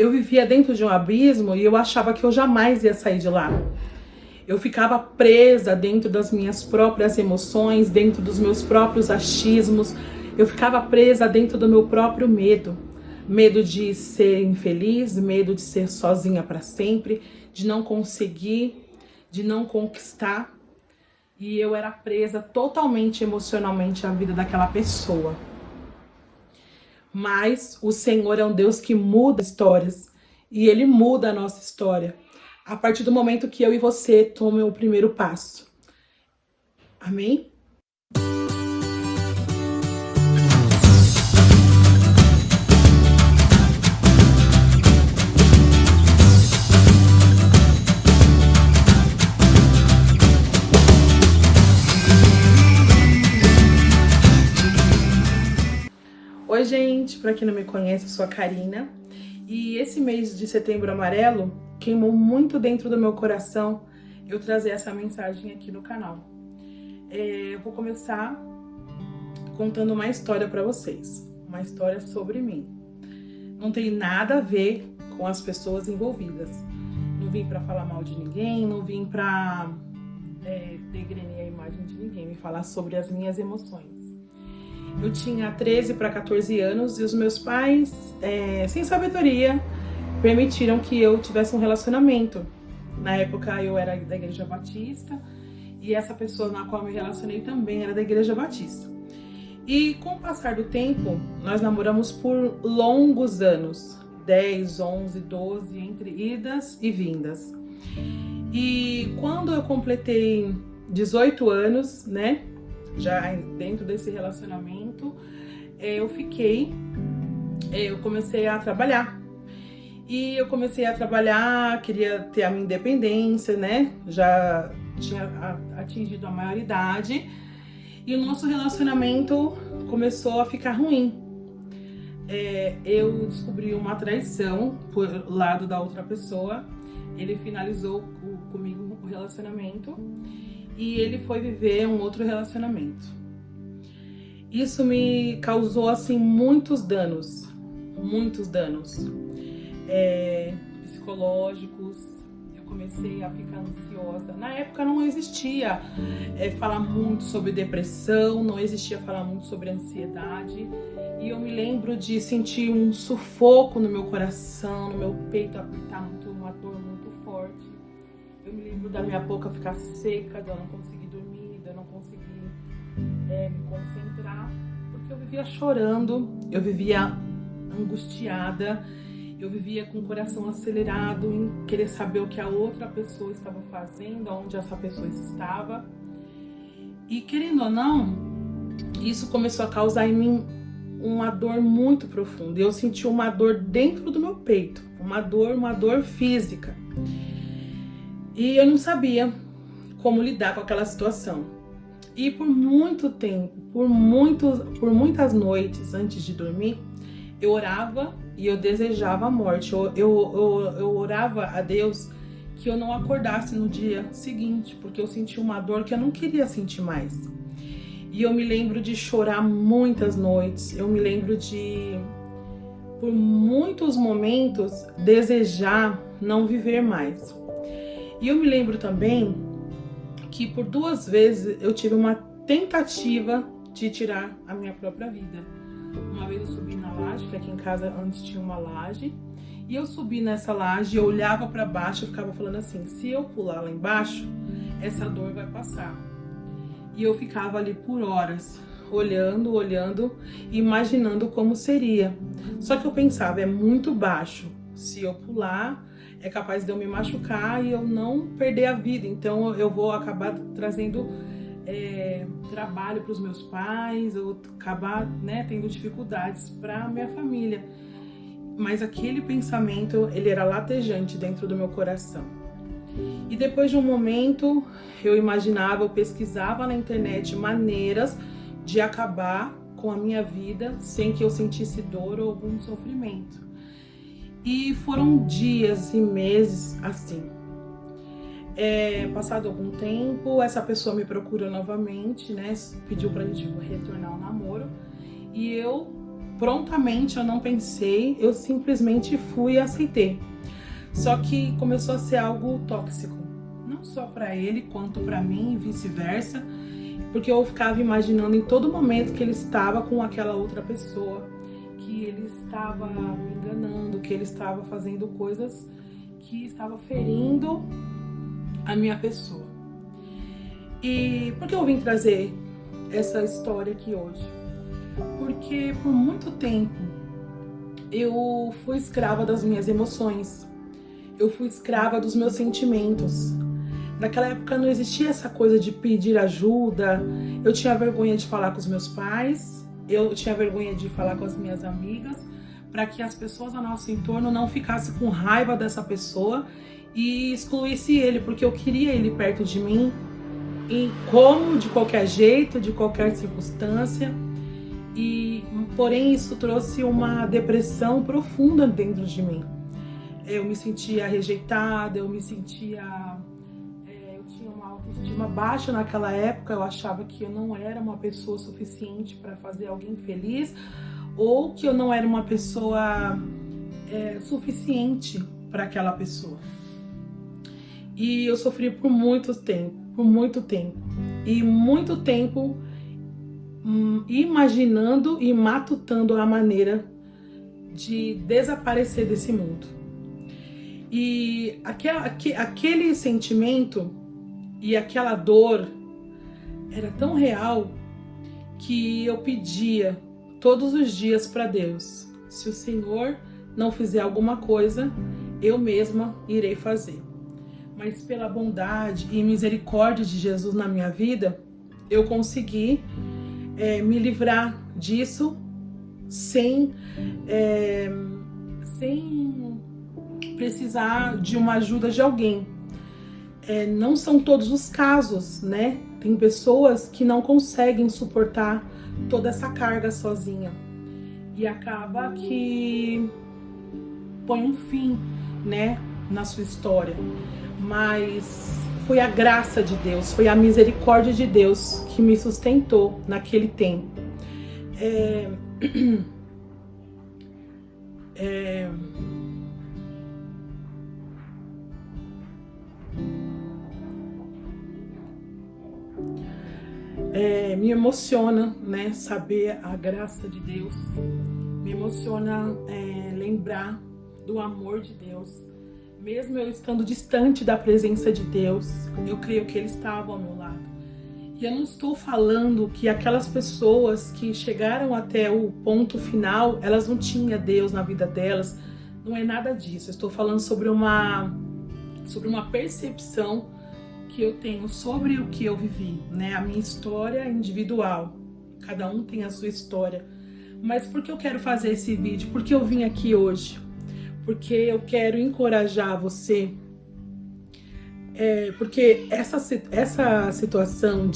eu vivia dentro de um abismo e eu achava que eu jamais ia sair de lá. Eu ficava presa dentro das minhas próprias emoções, dentro dos meus próprios achismos. Eu ficava presa dentro do meu próprio medo. Medo de ser infeliz, medo de ser sozinha para sempre, de não conseguir, de não conquistar. E eu era presa totalmente emocionalmente à vida daquela pessoa. Mas o Senhor é um Deus que muda histórias. E Ele muda a nossa história a partir do momento que eu e você tomem o primeiro passo. Amém? Oi, gente, para quem não me conhece, eu sou a Karina. E esse mês de Setembro Amarelo queimou muito dentro do meu coração eu trazer essa mensagem aqui no canal. Eu vou começar contando uma história para vocês, uma história sobre mim. Não tem nada a ver com as pessoas envolvidas. Não vim para falar mal de ninguém, não vim para degrenir a imagem de ninguém, me falar sobre as minhas emoções. Eu tinha 13 para 14 anos e os meus pais, sem sabedoria, permitiram que eu tivesse um relacionamento. Na época eu era da Igreja Batista e essa pessoa na qual eu me relacionei também era da Igreja Batista. E com o passar do tempo, nós namoramos por longos anos, 10, 11, 12, entre idas e vindas. E quando eu completei 18 anos, né, já dentro desse relacionamento, eu comecei a trabalhar. E eu comecei a trabalhar, queria ter a minha independência, né? Já tinha atingido a maioridade. E o nosso relacionamento começou a ficar ruim. Eu descobri uma traição por lado da outra pessoa. Ele finalizou comigo o relacionamento e ele foi viver um outro relacionamento. Isso me causou, assim, muitos danos. Psicológicos. Eu comecei a ficar ansiosa. Na época não existia falar muito sobre depressão, não existia falar muito sobre ansiedade. E eu me lembro de sentir um sufoco no meu coração, no meu peito apertar muito, uma dor muito forte. Eu me lembro da minha boca ficar seca, de eu não conseguir dormir, de eu não conseguir me concentrar, porque eu vivia chorando, eu vivia angustiada, eu vivia com o coração acelerado em querer saber o que a outra pessoa estava fazendo, onde essa pessoa estava. E querendo ou não, isso começou a causar em mim uma dor muito profunda. Eu senti uma dor dentro do meu peito, uma dor física. E eu não sabia como lidar com aquela situação. E por muito tempo, por muitas noites antes de dormir, eu orava e eu desejava a morte. Eu orava a Deus que eu não acordasse no dia seguinte, porque eu sentia uma dor que eu não queria sentir mais. E eu me lembro de chorar muitas noites, eu me lembro de, por muitos momentos, desejar não viver mais. E eu me lembro também que por 2 vezes eu tive uma tentativa de tirar a minha própria vida. Uma vez eu subi na laje, que aqui em casa antes tinha uma laje, e eu subi nessa laje, eu olhava para baixo e ficava falando assim: se eu pular lá embaixo, essa dor vai passar. E eu ficava ali por horas, olhando, imaginando como seria. Só que eu pensava, é muito baixo, se eu pular, é capaz de eu me machucar e eu não perder a vida. Então eu vou acabar trazendo trabalho para os meus pais, eu vou acabar, tendo dificuldades para minha família. Mas aquele pensamento, ele era latejante dentro do meu coração. E depois de um momento, eu imaginava, eu pesquisava na internet maneiras de acabar com a minha vida sem que eu sentisse dor ou algum sofrimento. E foram dias e meses assim. Passado algum tempo, essa pessoa me procurou novamente, pediu pra gente retornar ao namoro. E eu prontamente, eu não pensei, eu simplesmente fui e aceitei. Só que começou a ser algo tóxico, não só para ele quanto para mim e vice-versa, porque eu ficava imaginando em todo momento que ele estava com aquela outra pessoa, que ele estava me enganando, que ele estava fazendo coisas que estava ferindo a minha pessoa. E por que eu vim trazer essa história aqui hoje? Porque por muito tempo eu fui escrava das minhas emoções, eu fui escrava dos meus sentimentos. Naquela época não existia essa coisa de pedir ajuda, eu tinha vergonha de falar com os meus pais, eu tinha vergonha de falar com as minhas amigas, para que as pessoas ao nosso entorno não ficassem com raiva dessa pessoa e excluísse ele, porque eu queria ele perto de mim, e como de qualquer jeito, de qualquer circunstância. E porém isso trouxe uma depressão profunda dentro de mim. Eu me sentia rejeitada, eu tinha uma autoestima baixa naquela época, eu achava que eu não era uma pessoa suficiente para fazer alguém feliz, ou que eu não era uma pessoa suficiente para aquela pessoa. E eu sofri por muito tempo, e muito tempo imaginando e matutando a maneira de desaparecer desse mundo. E aquele sentimento e aquela dor era tão real que eu pedia todos os dias para Deus: se o Senhor não fizer alguma coisa, eu mesma irei fazer. Mas pela bondade e misericórdia de Jesus na minha vida, eu consegui me livrar disso sem precisar de uma ajuda de alguém. Não são todos os casos, né? Tem pessoas que não conseguem suportar toda essa carga sozinha e acaba que põe um fim, né, na sua história. Mas foi a graça de Deus, foi a misericórdia de Deus que me sustentou naquele tempo. Me emociona, né, saber a graça de Deus, me emociona lembrar do amor de Deus. Mesmo eu estando distante da presença de Deus, eu creio que Ele estava ao meu lado. E eu não estou falando que aquelas pessoas que chegaram até o ponto final, elas não tinham Deus na vida delas. Não é nada disso. Eu estou falando sobre uma percepção que eu tenho sobre o que eu vivi, né? A minha história individual. Cada um tem a sua história. Mas por que eu quero fazer esse vídeo? Por que eu vim aqui hoje? Porque eu quero encorajar você, porque essa situação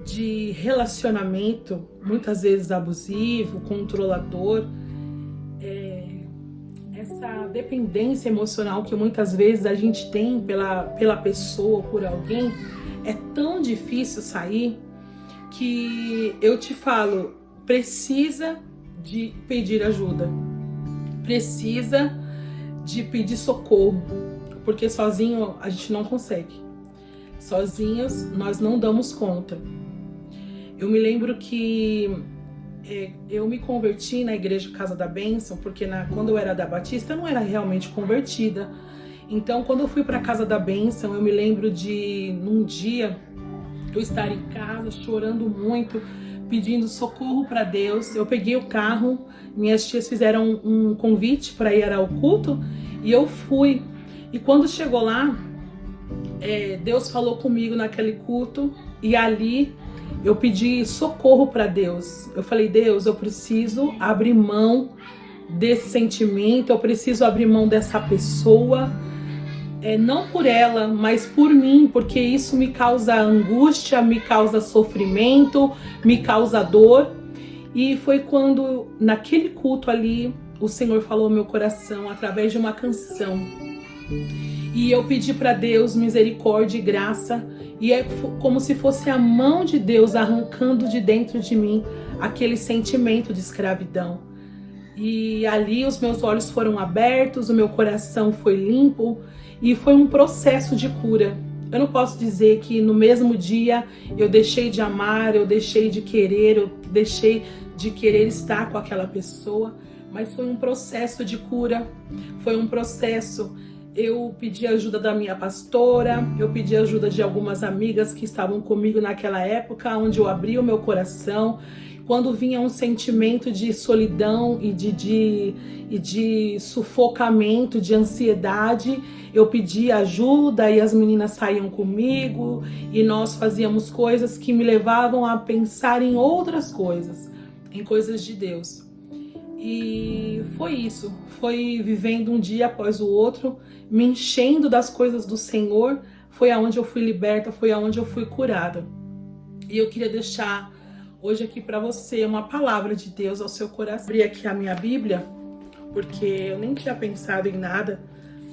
de relacionamento, muitas vezes abusivo, controlador, essa dependência emocional que muitas vezes a gente tem pela pessoa ou por alguém, é tão difícil sair que eu te falo, precisa de pedir ajuda, precisa de pedir socorro, porque sozinho a gente não consegue, sozinhos nós não damos conta. Eu me lembro que eu me converti na igreja Casa da Bênção, porque quando eu era da Batista eu não era realmente convertida. Então quando eu fui para a Casa da Bênção, eu me lembro de num dia eu estar em casa chorando muito, pedindo socorro para Deus. Eu peguei o carro, minhas tias fizeram um convite para ir ao culto e eu fui. E quando chegou lá, Deus falou comigo naquele culto e ali eu pedi socorro para Deus. Eu falei: Deus, eu preciso abrir mão desse sentimento, eu preciso abrir mão dessa pessoa. Não por ela, mas por mim, porque isso me causa angústia, me causa sofrimento, me causa dor. E foi quando, naquele culto ali, o Senhor falou ao meu coração através de uma canção. E eu pedi para Deus misericórdia e graça, E é como se fosse a mão de Deus arrancando de dentro de mim aquele sentimento de escravidão. E ali os meus olhos foram abertos, o meu coração foi limpo e foi um processo de cura. Eu não posso dizer que no mesmo dia eu deixei de amar, eu deixei de querer, eu deixei de querer estar com aquela pessoa, mas foi um processo de cura, foi um processo. Eu pedi ajuda da minha pastora, eu pedi ajuda de algumas amigas que estavam comigo naquela época, onde eu abri o meu coração. Quando vinha um sentimento de solidão e de sufocamento, de ansiedade, eu pedia ajuda e as meninas saíam comigo e nós fazíamos coisas que me levavam a pensar em outras coisas, em coisas de Deus. E foi isso, foi vivendo um dia após o outro, me enchendo das coisas do Senhor, foi aonde eu fui liberta, foi aonde eu fui curada. E eu queria deixar hoje aqui para você uma palavra de Deus ao seu coração. Abri aqui a minha Bíblia, porque eu nem tinha pensado em nada,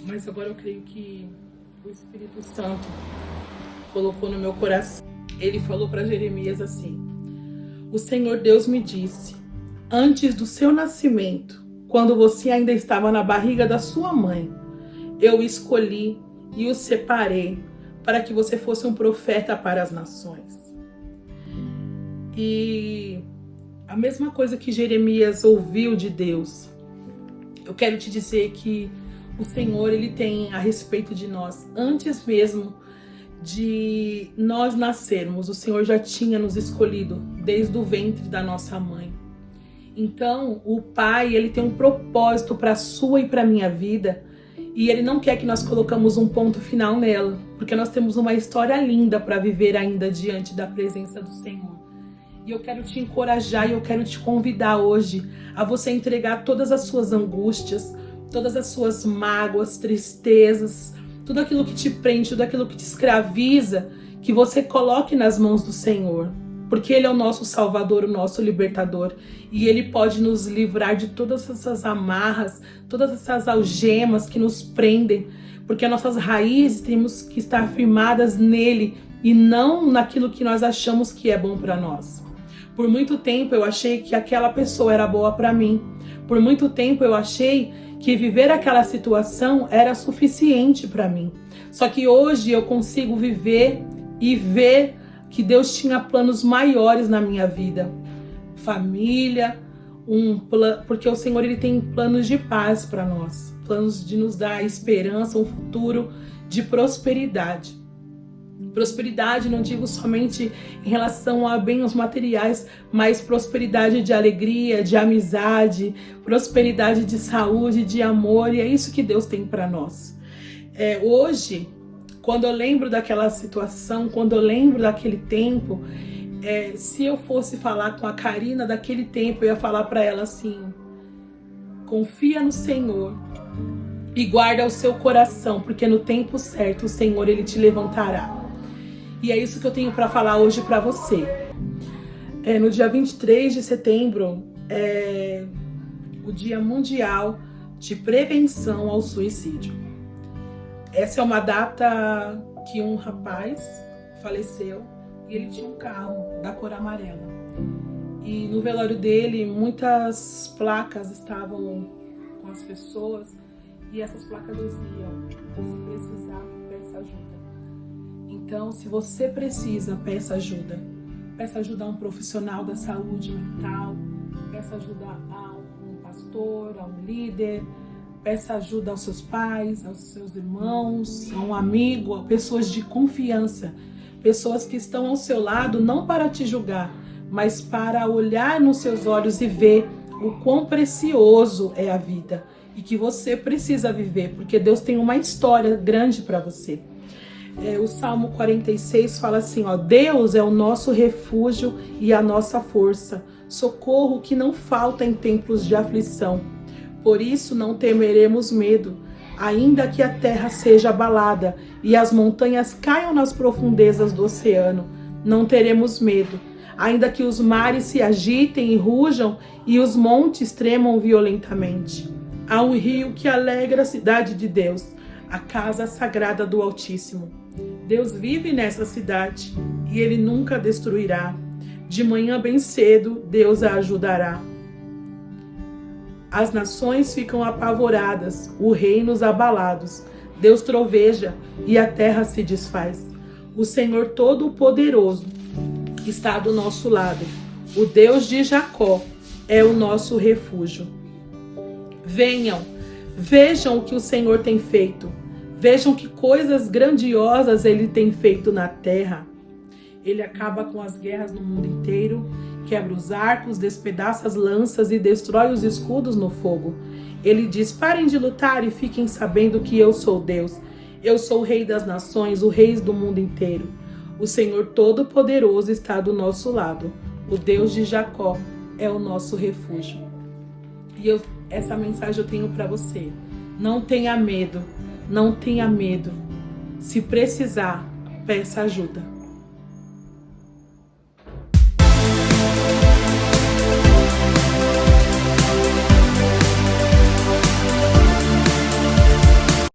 mas agora eu creio que o Espírito Santo colocou no meu coração. Ele falou para Jeremias assim: o Senhor Deus me disse, antes do seu nascimento, quando você ainda estava na barriga da sua mãe, eu o escolhi e o separei para que você fosse um profeta para as nações. E a mesma coisa que Jeremias ouviu de Deus, eu quero te dizer que o Senhor, ele tem a respeito de nós, antes mesmo de nós nascermos, o Senhor já tinha nos escolhido desde o ventre da nossa mãe. Então, o Pai, ele tem um propósito para a sua e para a minha vida, e ele não quer que nós colocamos um ponto final nela, porque nós temos uma história linda para viver ainda diante da presença do Senhor. E eu quero te encorajar e eu quero te convidar hoje a você entregar todas as suas angústias, todas as suas mágoas, tristezas, tudo aquilo que te prende, tudo aquilo que te escraviza, que você coloque nas mãos do Senhor. Porque Ele é o nosso Salvador, o nosso Libertador. E Ele pode nos livrar de todas essas amarras, todas essas algemas que nos prendem. Porque as nossas raízes temos que estar firmadas nele e não naquilo que nós achamos que é bom para nós. Por muito tempo eu achei que aquela pessoa era boa para mim. Por muito tempo eu achei que viver aquela situação era suficiente para mim. Só que hoje eu consigo viver e ver que Deus tinha planos maiores na minha vida. Família, porque o Senhor, ele tem planos de paz para nós. Planos de nos dar esperança, um futuro de prosperidade. Prosperidade, não digo somente em relação a bens materiais, mas prosperidade de alegria, de amizade, prosperidade de saúde, de amor, e é isso que Deus tem para nós. Hoje, quando eu lembro daquela situação, quando eu lembro daquele tempo, se eu fosse falar com a Karina daquele tempo, eu ia falar para ela assim: confia no Senhor e guarda o seu coração, porque no tempo certo o Senhor, ele te levantará. E é isso que eu tenho para falar hoje para você. No dia 23 de setembro é o Dia Mundial de Prevenção ao Suicídio. Essa é uma data que um rapaz faleceu e ele tinha um carro da cor amarela. E no velório dele, muitas placas estavam com as pessoas e essas placas diziam: se precisar, peça ajuda. Então, se você precisa, peça ajuda. Peça ajuda a um profissional da saúde mental, peça ajuda a um pastor, a um líder, peça ajuda aos seus pais, aos seus irmãos, a um amigo, a pessoas de confiança, pessoas que estão ao seu lado não para te julgar, mas para olhar nos seus olhos e ver o quão precioso é a vida e que você precisa viver, porque Deus tem uma história grande para você. O Salmo 46 fala assim, Deus é o nosso refúgio e a nossa força, socorro que não falta em tempos de aflição. Por isso não temeremos medo, ainda que a terra seja abalada e as montanhas caiam nas profundezas do oceano. Não teremos medo, ainda que os mares se agitem e rujam e os montes tremam violentamente. Há um rio que alegra a cidade de Deus, a casa sagrada do Altíssimo. Deus vive nessa cidade e Ele nunca destruirá. De manhã bem cedo, Deus a ajudará. As nações ficam apavoradas, os reinos abalados. Deus troveja e a terra se desfaz. O Senhor Todo-Poderoso está do nosso lado. O Deus de Jacó é o nosso refúgio. Venham, vejam o que o Senhor tem feito. Vejam que coisas grandiosas Ele tem feito na terra. Ele acaba com as guerras no mundo inteiro, quebra os arcos, despedaça as lanças e destrói os escudos no fogo. Ele diz: parem de lutar e fiquem sabendo que eu sou Deus. Eu sou o Rei das nações, o Rei do mundo inteiro. O Senhor Todo-Poderoso está do nosso lado. O Deus de Jacó é o nosso refúgio. E essa mensagem eu tenho para você. Não tenha medo, não tenha medo. Se precisar, peça ajuda.